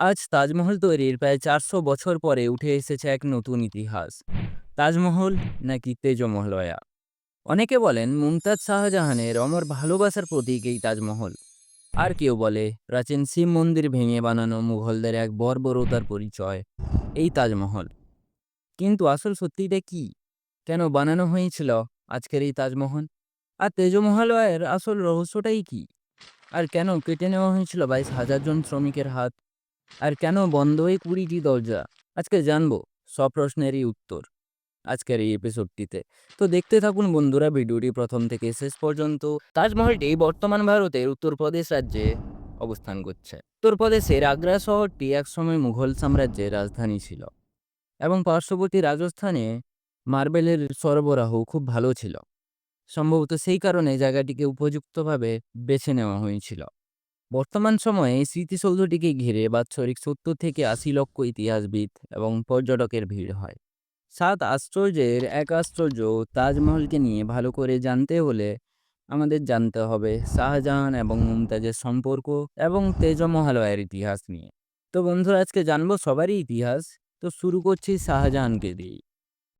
আজ তাজমহল তৈরির প্রায় ৪০০ বছর পরে উঠে এসেছে এক নতুন ইতিহাস। তাজমহল নাকি তেজমহলয়া? অনেকে বলেন মুমতাজ শাহজাহানের অমর ভালোবাসার প্রতীক এই তাজমহল। আর কেউ বলে প্রাচীন শিব মন্দির ভেঙে বানানো মুঘলদের এক বর্বরতার পরিচয় এই তাজমহল। কিন্তু আসল সত্যিটা কি? কেন বানানো হয়েছিল আজকের এই তাজমহল? আর তেজমহলয়ের আসল রহস্যটাই কি? আর কেন কেটে নেওয়া হয়েছিল ২২,০০০ জন শ্রমিকের হাত? আর কেন বন্ধ হয়ে ২০টি দরজা? আজকে জানবো সব প্রশ্নেরই উত্তর আজকের এই এপিসোডটিতে। তো দেখতে থাকুন বন্ধুরা ভিডিওটি প্রথম থেকে শেষ পর্যন্ত। তাজমহলটি বর্তমান ভারতের উত্তরপ্রদেশ রাজ্যে অবস্থান করছে। উত্তরপ্রদেশের আগ্রা শহরটি একসময় মুঘল সাম্রাজ্যের রাজধানী ছিল এবং পার্শ্ববর্তী রাজস্থানে মার্বেলের সরবরাহ খুব ভালো ছিল। সম্ভবত সেই কারণে জায়গাটিকে উপযুক্তভাবে বেছে নেওয়া হয়েছিল। বর্তমান সময়ে এই স্মৃতিসৌধটিকে ঘিরে বাৎসরিক ৭০ থেকে ৮০ লক্ষ ইতিহাসবিদ এবং পর্যটকের ভিড় হয়। ৭ আশ্চর্যের এক আশ্চর্য তাজমহলকে নিয়ে ভালো করে জানতে হলে আমাদের জানতে হবে শাহজাহান এবং মুমতাজের সম্পর্ক এবং তেজমহলয়ের ইতিহাস নিয়ে। তো বন্ধুরা আজকে জানবো সবারই ইতিহাস। তো শুরু করছি শাহজাহানকে দিয়ে।